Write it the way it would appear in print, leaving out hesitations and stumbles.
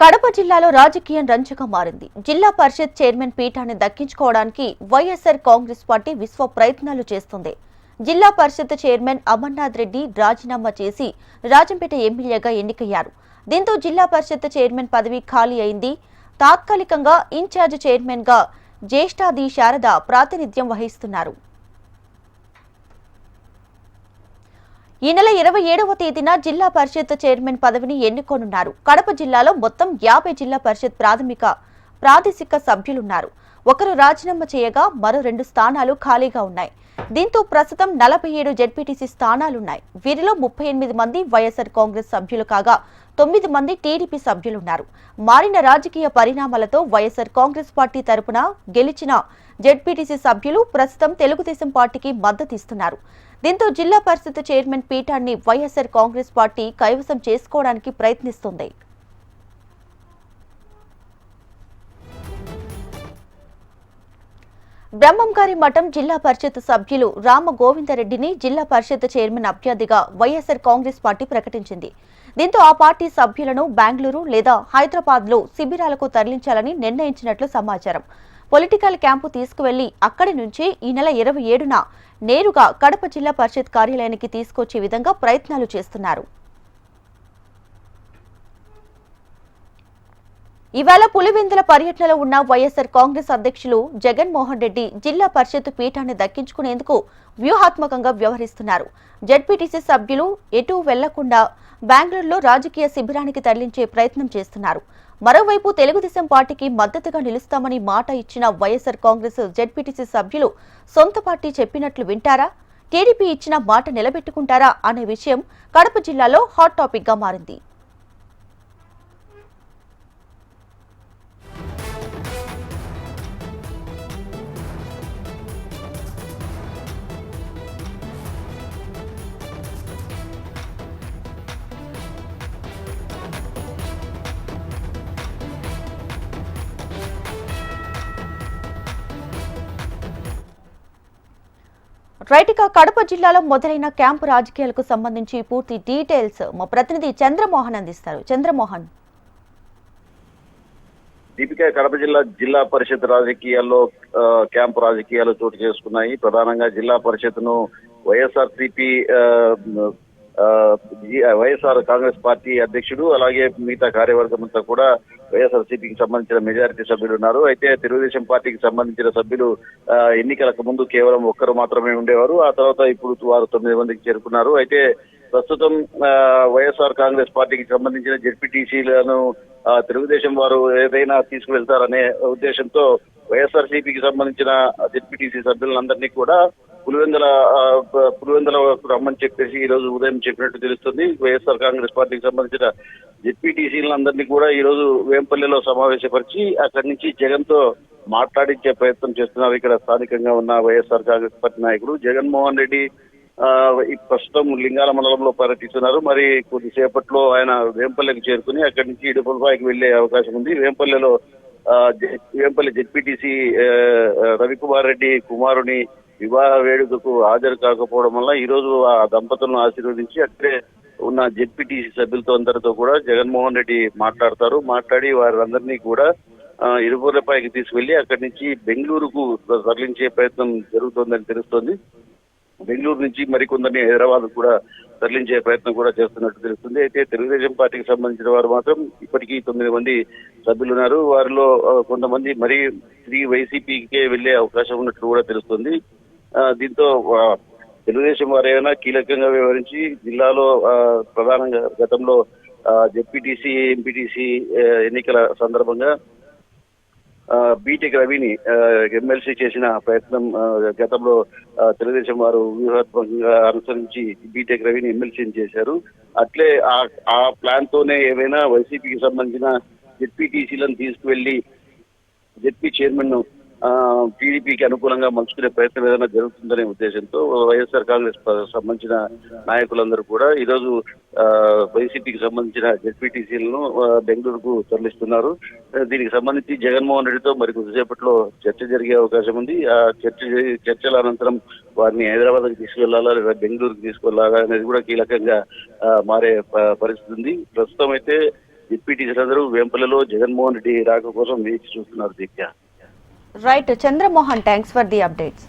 కడప జిల్లాలో రాజకీయం రంజుగా మారింది. జిల్లా పరిషత్ చైర్మన్ పీఠాన్ని దక్కించుకోవడానికి వైఎస్ఆర్ కాంగ్రెస్ పార్టీ విశ్వ ప్రయత్నాలు చేస్తుంది. జిల్లా పరిషత్ చైర్మన్ అమర్నాథ్ రెడ్డి రాజీనామా చేసి రాజంపేట ఎమ్మెల్యేగా ఎన్నికయ్యారు. దీంతో జిల్లా పరిషత్ చైర్మన్ పదవి ఖాళీ అయింది. తాత్కాలికంగా ఇన్ఛార్జ్ చైర్మన్ గా జ్యేష్ఠాది శారద ప్రాతినిధ్యం వహిస్తున్నారు. ఈ నెల 27వ తేదీన జిల్లా పరిషత్ చైర్మన్ పదవిని ఎన్నుకోనున్నారు. కడప జిల్లాలో మొత్తం 50 జిల్లా పరిషత్ ప్రాదేశిక సభ్యులున్నారు. ఒకరు రాజీనామా చేయగా మరో 2 స్థానాలు ఖాళీగా ఉన్నాయి. దీంతో ప్రస్తుతం 47 జెడ్పీటీసీ స్థానాలున్నాయి. వీరిలో 38 మంది వైఎస్ఆర్ కాంగ్రెస్ సభ్యులు కాగా 9 మంది టీడీపీ సభ్యులున్నారు. మారిన రాజకీయ పరిణామాలతో వైఎస్ఆర్ కాంగ్రెస్ పార్టీ తరపున గెలిచిన జెడ్పీటీసీ సభ్యులు ప్రస్తుతం తెలుగుదేశం పార్టీకి మద్దతిస్తున్నారు. దీంతో జిల్లా పరిషత్ చైర్మన్ పీఠాన్ని వైఎస్ఆర్ కాంగ్రెస్ పార్టీ కైవసం చేసుకోవడానికి ప్రయత్నిస్తుంది. బ్రహ్మంగారి మఠం జిల్లా పరిషత్ సభ్యులు రామ గోవిందరెడ్డిని జిల్లా పరిషత్ చైర్మన్ అభ్యర్థిగా వైఎస్ఆర్ కాంగ్రెస్ పార్టీ ప్రకటించింది. దీంతో ఆ పార్టీ సభ్యులను బెంగళూరు లేదా హైదరాబాద్ లో శిబిరాలకు తరలించాలని నిర్ణయించినట్లు సమాచారం. పొలిటికల్ క్యాంపు తీసుకువెళ్లి అక్కడి నుంచి ఈ నెల 27న నేరుగా కడప జిల్లా పరిషత్ కార్యాలయానికి తీసుకొచ్చే విధంగా ప్రయత్నాలు చేస్తున్నారు. ఇవాళ పులివెందుల పర్యటనలో ఉన్న వైఎస్ఆర్ కాంగ్రెస్ అధ్యక్షులు జగన్మోహన్ రెడ్డి జిల్లా పరిషత్ పీఠాన్ని దక్కించుకునేందుకు వ్యూహాత్మకంగా వ్యవహరిస్తున్నారు. జెడ్పీటీసీ సభ్యులు ఎటూ వెళ్లకుండా బెంగళూరులో రాజకీయ శిబిరానికి తరలించే ప్రయత్నం చేస్తున్నారు. మరోవైపు తెలుగుదేశం పార్టీకి మద్దతుగా నిలుస్తామని మాట ఇచ్చిన వైఎస్ఆర్ కాంగ్రెస్ జెడ్పీటీసీ సభ్యులు సొంత పార్టీ చెప్పినట్లు వింటారా, టీడీపీ ఇచ్చిన మాట నిలబెట్టుకుంటారా అనే విషయం కడప జిల్లాలో హాట్ టాపిక్ గా మారింది. రైట్గా కడప జిల్లాలో మొదలైన క్యాంపు రాజకీయాలకు సంబంధించి పూర్తి డీటెయిల్స్ మా ప్రతినిధి చంద్రమోహన్ అందిస్తారు. చంద్రమోహన్. దీపిక, కడప జిల్లా పరిషత్ రాజకీయాల్లో క్యాంపు రాజకీయాలు చోటు చేసుకున్నాయి. ప్రధానంగా జిల్లా పరిషత్ను వైఎస్ఆర్ కాంగ్రెస్ పార్టీ అధ్యక్షుడు అలాగే మిగతా కార్యవర్గం అంతా కూడా వైఎస్ఆర్సీపీకి సంబంధించిన మెజారిటీ సభ్యులు ఉన్నారు. అయితే తెలుగుదేశం పార్టీకి సంబంధించిన సభ్యులు ఎన్నికలకు ముందు కేవలం ఒక్కరు మాత్రమే ఉండేవారు. ఆ తర్వాత ఇప్పుడు వారు 9 మందికి చేరుకున్నారు. అయితే ప్రస్తుతం వైఎస్ఆర్ కాంగ్రెస్ పార్టీకి సంబంధించిన జెడ్పీటీసీలను తెలుగుదేశం వారు ఏదైనా తీసుకువెళ్తారనే ఉద్దేశంతో వైఎస్ఆర్సీపీకి సంబంధించిన జెడ్పీటీసీ సభ్యులందరినీ కూడా పులివెందుల రమ్మని చెప్పేసి ఈ రోజు ఉదయం చెప్పినట్టు తెలుస్తుంది. వైఎస్ఆర్ కాంగ్రెస్ పార్టీకి సంబంధించిన జెడ్పీటీసీలందరినీ కూడా ఈ రోజు వేంపల్లిలో సమావేశపరిచి అక్కడి నుంచి జగన్ తో మాట్లాడించే ప్రయత్నం చేస్తున్నారు. ఇక్కడ స్థానికంగా ఉన్న వైఎస్ఆర్ కాంగ్రెస్ పార్టీ నాయకుడు జగన్మోహన్ రెడ్డి ప్రస్తుతం లింగాల మండలంలో పర్యటిస్తున్నారు. మరి కొద్దిసేపట్లో ఆయన వేంపల్లికి చేరుకుని అక్కడి నుంచి ఇడుపులపాయకి వెళ్లే అవకాశం ఉంది. వేంపల్లి జెడ్పీటీసీ రవికుమార్ రెడ్డి కుమారుని వివాహ వేడుకకు హాజరు కాకపోవడం వల్ల ఈ రోజు ఆ దంపతులను ఆశీర్వదించి అక్కడే ఉన్న జెడ్పీటీసీ సభ్యులతో అందరితో కూడా జగన్మోహన్ రెడ్డి మాట్లాడి వారందరినీ కూడా ఇరుపులపైకి తీసుకెళ్లి అక్కడి నుంచి బెంగళూరుకు తరలించే ప్రయత్నం జరుగుతోందని తెలుస్తోంది. బెంగళూరు నుంచి మరికొందరిని హైదరాబాద్ కూడా తరలించే ప్రయత్నం కూడా చేస్తున్నట్టు తెలుస్తుంది. అయితే తెలుగుదేశం పార్టీకి సంబంధించిన వారు మాత్రం ఇప్పటికీ 9 మంది సభ్యులు ఉన్నారు. వారిలో కొంతమంది మరీ తిరిగి వైసీపీకే వెళ్లే అవకాశం ఉన్నట్టు కూడా తెలుస్తుంది. దీంతో తెలుగుదేశం వారు ఏమైనా కీలకంగా వ్యవహరించి జిల్లాలో ప్రధానంగా గతంలో జెడ్పీటీసీ ఎంపీటీసీ ఎన్నికల సందర్భంగా బీటెక్ రవిని ఎమ్మెల్సీ చేసిన ప్రయత్నం గతంలో తెలుగుదేశం వారు వ్యూహాత్మకంగా అనుసరించి బీటెక్ రవిని ఎమ్మెల్సీని చేశారు. అట్లే ఆ ప్లాన్ తోనే ఏవైనా వైసీపీకి సంబంధించిన జెడ్పీటీసీలను తీసుకువెళ్లి జెడ్పీ చైర్మన్ టీడీపీకి అనుకూలంగా మలుచుకునే ప్రయత్నం ఏదైనా జరుగుతుందనే ఉద్దేశంతో వైఎస్ఆర్ కాంగ్రెస్ సంబంధించిన నాయకులందరూ కూడా ఈరోజు వైసీపీకి సంబంధించిన జెడ్పీటీసీలను బెంగళూరుకు తరలిస్తున్నారు. దీనికి సంబంధించి జగన్మోహన్ రెడ్డితో మరి కొద్దిసేపట్లో చర్చ జరిగే అవకాశం ఉంది. ఆ చర్చల అనంతరం వారిని హైదరాబాద్కి తీసుకెళ్లాలా లేదా బెంగళూరుకి తీసుకెళ్లాలా అనేది కూడా కీలకంగా మారే పరిస్థితి ఉంది. ప్రస్తుతం అయితే జెడ్పీటీసీలందరూ వేంపల్లిలో జగన్మోహన్ రెడ్డి రాక కోసం వేచి చూస్తున్నారు Deepya. Right Chandramohan, thanks for the updates.